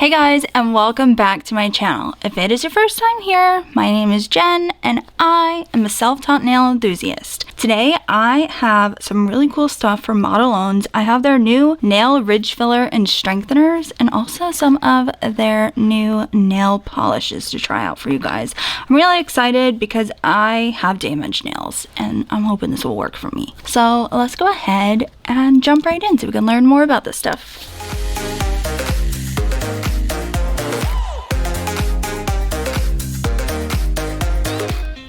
Hey guys, and welcome back to my channel. If it is your first time here, my name is Jen and I am a self-taught nail enthusiast. Today I have some really cool stuff from Modelones. I have their new nail ridge filler and strengtheners and also some of their new nail polishes to try out for you guys. I'm really excited because I have damaged nails and I'm hoping this will work for me. So let's go ahead and jump right in so we can learn more about this stuff.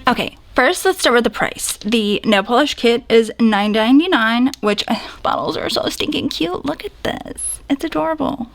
Okay, first let's start with the price. The nail polish kit is $9.99, which bottles are so stinking cute. Look at this. It's adorable.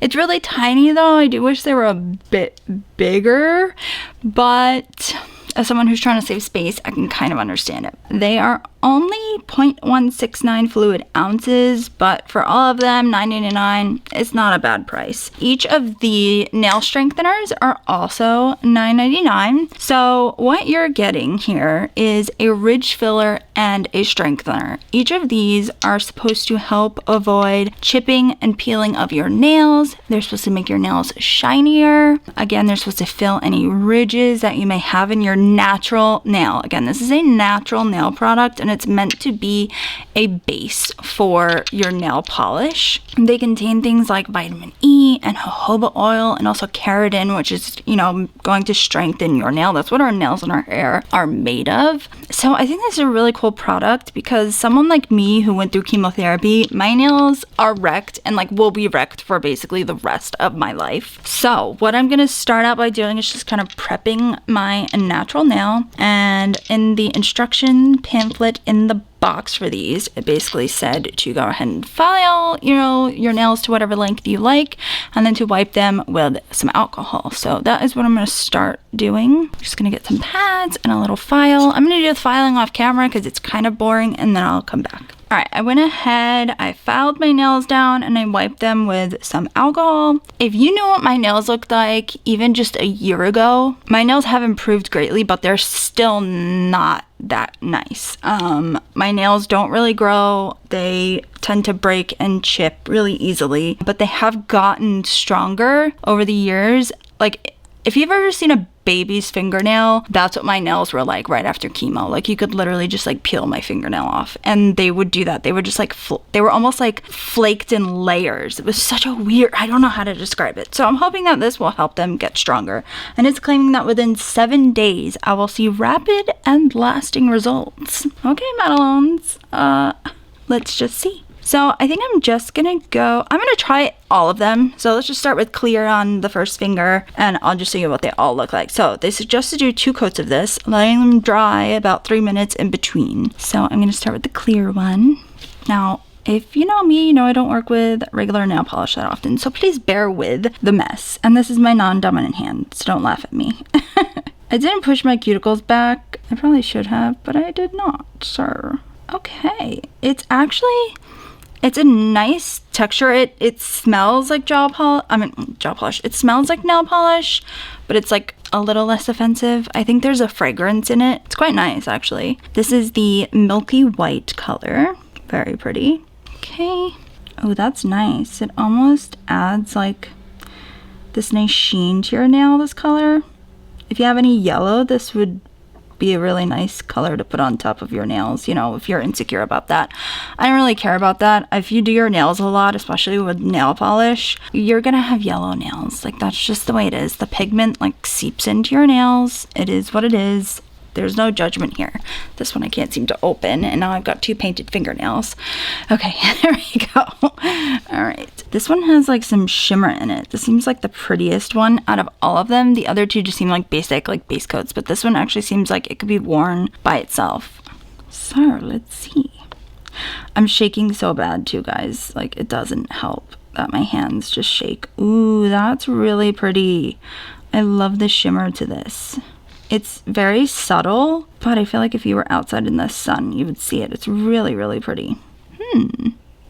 It's really tiny though. I do wish they were a bit bigger, but as someone who's trying to save space, I can kind of understand it. They are only 0.169 fluid ounces, but for all of them, $9.99, it's not a bad price. Each of the nail strengtheners are also $9.99. So what you're getting here is a ridge filler and a strengthener. Each of these are supposed to help avoid chipping and peeling of your nails. They're supposed to make your nails shinier. Again, they're supposed to fill any ridges that you may have in your natural nail. Again, this is a natural nail product and it's meant to be a base for your nail polish. They contain things like vitamin E and jojoba oil and also keratin, which is, going to strengthen your nail. That's what our nails and our hair are made of. So I think this is a really cool product because someone like me who went through chemotherapy, my nails are wrecked and will be wrecked for basically the rest of my life. So what I'm going to start out by doing is just kind of prepping my natural nail, and in the instruction pamphlet in the box for these, it basically said to go ahead and file, your nails to whatever length you like, and then to wipe them with some alcohol. So that is what I'm going to start doing. I'm just going to get some pads and a little file. I'm going to do the filing off camera because it's kind of boring, and then I'll come back. Alright, I went ahead, I filed my nails down, and I wiped them with some alcohol. If you knew what my nails looked like even just a year ago, my nails have improved greatly, but they're still not that nice. My nails don't really grow. They tend to break and chip really easily, but they have gotten stronger over the years. If you've ever seen a baby's fingernail, that's what my nails were like right after chemo. You could literally just peel my fingernail off, and they would do that. They were just they were almost flaked in layers. It was such a weird, I don't know how to describe it. So I'm hoping that this will help them get stronger. And it's claiming that within 7 days, I will see rapid and lasting results. Okay, Modelones, let's just see. So I think I'm just gonna try all of them. So let's just start with clear on the first finger, and I'll just show you what they all look like. So they suggest to do 2 coats of this, letting them dry about 3 minutes in between. So I'm gonna start with the clear one. Now, if you know me, you know I don't work with regular nail polish that often, so please bear with the mess. And this is my non-dominant hand, so don't laugh at me. I didn't push my cuticles back. I probably should have, but I did not, sir. Okay, it's a nice texture. It smells like jaw polish. It smells like nail polish, but it's a little less offensive. I think there's a fragrance in it. It's quite nice, actually. This is the milky white color. Very pretty. Okay. Oh, that's nice. It almost adds this nice sheen to your nail, this color. If you have any yellow, this would be a really nice color to put on top of your nails, if you're insecure about that. I don't really care about that. If you do your nails a lot, especially with nail polish, you're gonna have yellow nails. That's just the way it is. The pigment seeps into your nails. It is what it is. There's no judgment here. This one I can't seem to open, and now I've got 2 painted fingernails. Okay, there we go. All right. This one has some shimmer in it. This seems like the prettiest one out of all of them. The other 2 just seem like basic, base coats, but this one actually seems like it could be worn by itself. So, let's see. I'm shaking so bad too, guys. It doesn't help that my hands just shake. Ooh, that's really pretty. I love the shimmer to this. It's very subtle, but I feel like if you were outside in the sun, you would see it. It's really, really pretty.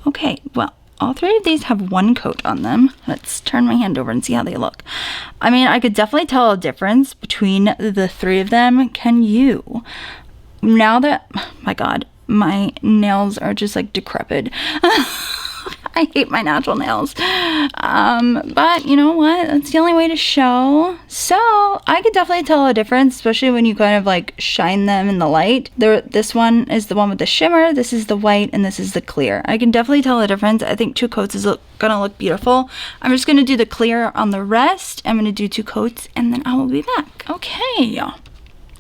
Okay, well, all 3 of these have 1 coat on them. Let's turn my hand over and see how they look. I could definitely tell a difference between the 3 of them. Can you? Now that, my God, my nails are just decrepit. I hate my natural nails. But you know what? That's the only way to show. So I could definitely tell a difference, especially when you kind of like shine them in the light. This one is the one with the shimmer, this is the white, and this is the clear. I can definitely tell a difference. I think 2 coats is gonna look beautiful. I'm just gonna do the clear on the rest. I'm gonna do 2 coats and then I will be back. Okay.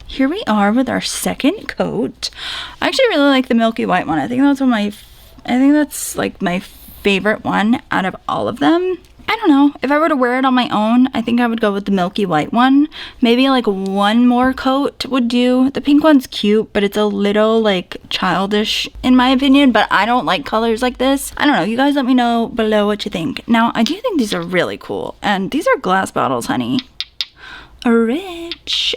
Here we are with our second coat. I actually really like the milky white one. I think that's like my favorite one out of all of them. I don't know. If I were to wear it on my own, I think I would go with the milky white one. Maybe like 1 more coat would do. The pink one's cute, but it's a little like childish in my opinion, but I don't like colors like this. I don't know. You guys let me know below what you think. Now, I do think these are really cool. And these are glass bottles, honey. Rich.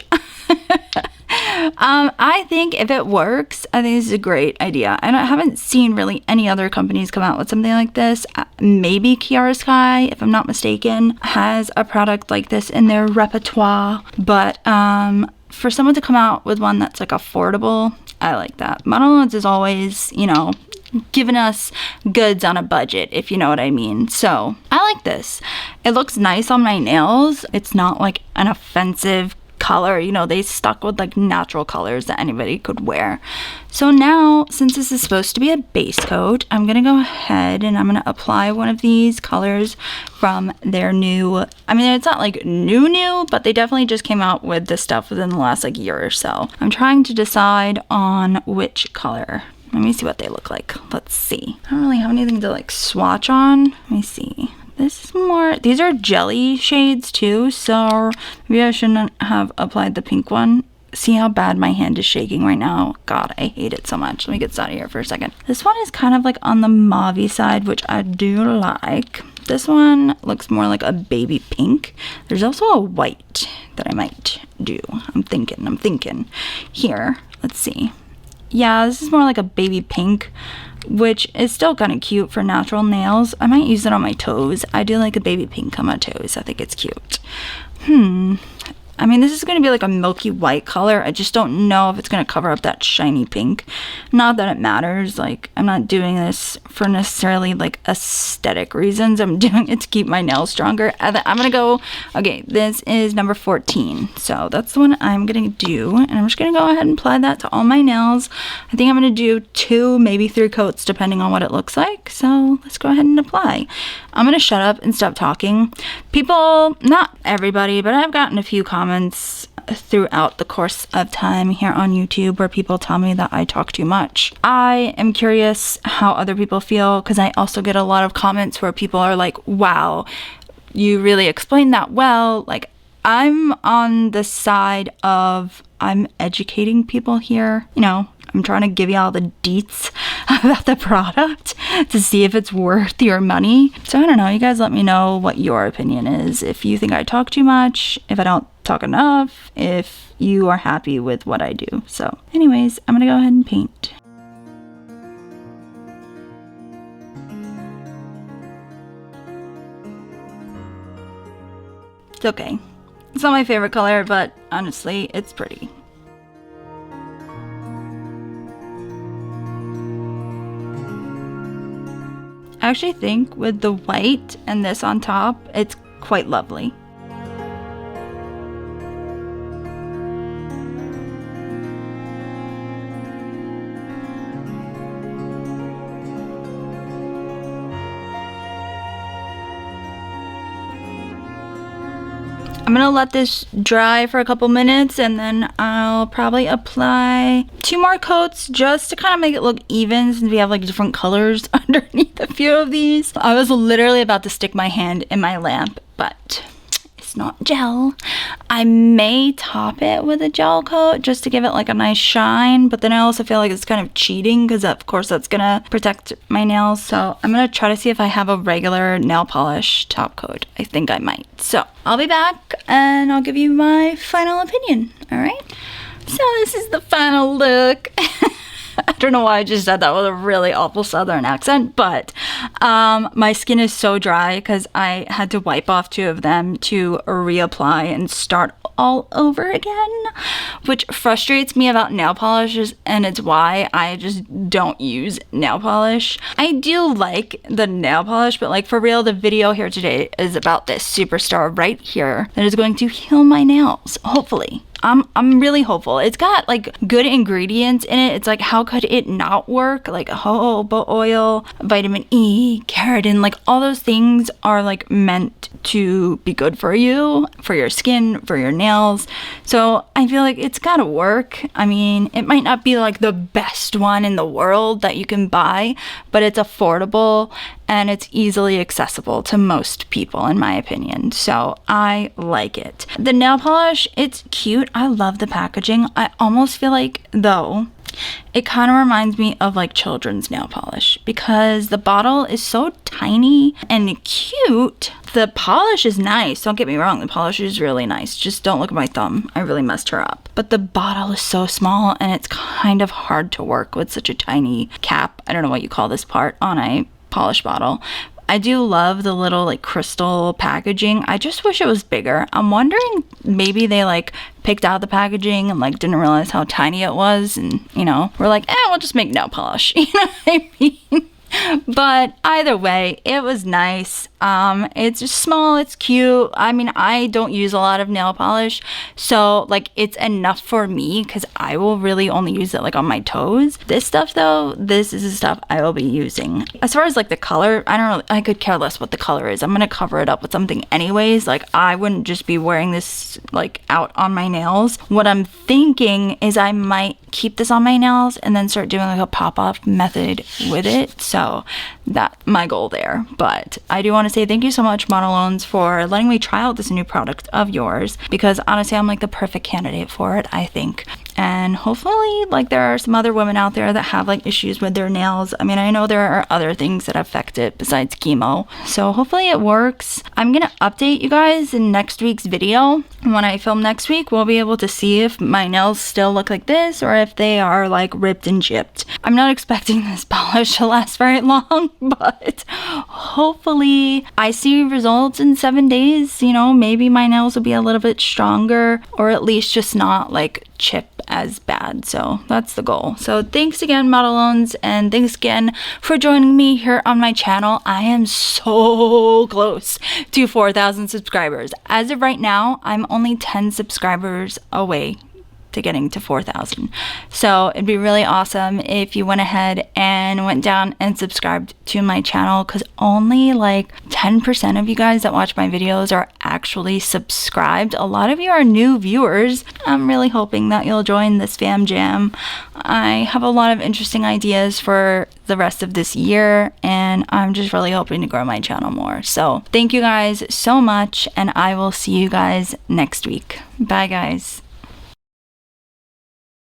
I think if it works, I think this is a great idea. I haven't seen really any other companies come out with something like this. Maybe Kiara Sky, if I'm not mistaken, has a product like this in their repertoire. But for someone to come out with one that's like affordable, I like that. Modelones is always, you know, giving us goods on a budget, if you know what I mean. So I like this. It looks nice on my nails. It's not like an offensive color, you know, they stuck with like natural colors that anybody could wear. So now, since this is supposed to be a base coat, I'm gonna go ahead and I'm gonna apply one of these colors from their new, I mean, it's not like new, but they definitely just came out with this stuff within the last like year or so. I'm trying to decide on which color. Let me see what they look like. Let's see. I don't really have anything to like swatch on. Let me see. This is more, these are jelly shades too, so maybe I shouldn't have applied the pink one. See how bad my hand is shaking right now? God, I hate it so much. Let me get this out of here for a second. This one is kind of like on the mauve-y side, which I do like. This one looks more like a baby pink. There's also a white that I might do. I'm thinking. Here, let's see. Yeah, this is more like a baby pink, which is still kind of cute for natural nails. I might use it on my toes. I do like a baby pink on my toes. I think it's cute. I mean, this is going to be like a milky white color. I just don't know if it's going to cover up that shiny pink. Not that it matters. Like, I'm not doing this for necessarily like aesthetic reasons. I'm doing it to keep my nails stronger. I'm going to go, okay, this is number 14. So that's the one I'm going to do. And I'm just going to go ahead and apply that to all my nails. I think I'm going to do 2, maybe 3 coats depending on what it looks like. So let's go ahead and apply. I'm going to shut up and stop talking. People, not everybody, but I've gotten a few comments throughout the course of time here on YouTube where people tell me that I talk too much. I am curious how other people feel, because I also get a lot of comments where people are like, wow, you really explained that well. Like, I'm on the side of I'm educating people here, you know. I'm trying to give you all the deets about the product to see if it's worth your money. So I don't know, you guys let me know what your opinion is. If you think I talk too much, if I don't talk enough, if you are happy with what I do. So anyways, I'm gonna go ahead and paint. It's okay. It's not my favorite color, but honestly, it's pretty. I actually think with the white and this on top, it's quite lovely. I'm gonna let this dry for a couple minutes and then I'll probably apply 2 more coats just to kind of make it look even, since we have like different colors underneath a few of these. I was literally about to stick my hand in my lamp, but it's not gel. I may top it with a gel coat just to give it like a nice shine, but then I also feel like it's kind of cheating because of course that's gonna protect my nails. So I'm gonna try to see if I have a regular nail polish top coat. I think I might. So I'll be back and I'll give you my final opinion. All right. So this is the final look. I don't know why I just said that with a really awful southern accent, but my skin is so dry because I had to wipe off 2 of them to reapply and start all over again, which frustrates me about nail polishes, and it's why I just don't use nail polish. I do like the nail polish, but like for real, the video here today is about this superstar right here that is going to heal my nails, hopefully. I'm really hopeful. It's got like good ingredients in it. It's like, how could it not work? Like jojoba oil, vitamin E, keratin, like all those things are like meant to be good for you, for your skin, for your nails. So I feel like it's gotta work. I mean, it might not be like the best one in the world that you can buy, but it's affordable and it's easily accessible to most people, in my opinion. So I like it. The nail polish, it's cute. I love the packaging. I almost feel like, though, it kind of reminds me of like children's nail polish because the bottle is so tiny and cute. The polish is nice. Don't get me wrong. The polish is really nice. Just don't look at my thumb. I really messed her up. But the bottle is so small and it's kind of hard to work with such a tiny cap. I don't know what you call this part on a polish bottle. I do love the little like crystal packaging. I just wish it was bigger. I'm wondering maybe they like picked out the packaging and like didn't realize how tiny it was, and you know, we're like, we'll just make nail polish. You know what I mean? But either way, it was nice. It's just small, it's cute. I mean, I don't use a lot of nail polish, so like it's enough for me because I will really only use it like on my toes. This stuff though, this is the stuff I will be using. As far as like the color, I don't know, I could care less what the color is. I'm gonna cover it up with something anyways. Like I wouldn't just be wearing this like out on my nails. What I'm thinking is I might keep this on my nails and then start doing like a pop-off method with it. So that's my goal there. But I do want to say thank you so much, Modelones, for letting me try out this new product of yours, because honestly I'm like the perfect candidate for it, I think. And hopefully like there are some other women out there that have like issues with their nails. I mean, I know there are other things that affect it besides chemo, so hopefully it works. I'm gonna update you guys in next week's video. When I film next week, we'll be able to see if my nails still look like this or if they are like ripped and chipped. I'm not expecting this polish to last very long, but hopefully I see results in 7 days. You know, maybe my nails will be a little bit stronger, or at least just not like chip as bad. So that's the goal. So thanks again, Modelones, and thanks again for joining me here on my channel. I am so close to 4,000 subscribers. As of right now, I'm only 10 subscribers away to getting to 4,000. So it'd be really awesome if you went ahead and went down and subscribed to my channel, because only like 10% of you guys that watch my videos are actually subscribed. A lot of you are new viewers. I'm really hoping that you'll join this fam jam. I have a lot of interesting ideas for the rest of this year, and I'm just really hoping to grow my channel more. So thank you guys so much, and I will see you guys next week. Bye guys.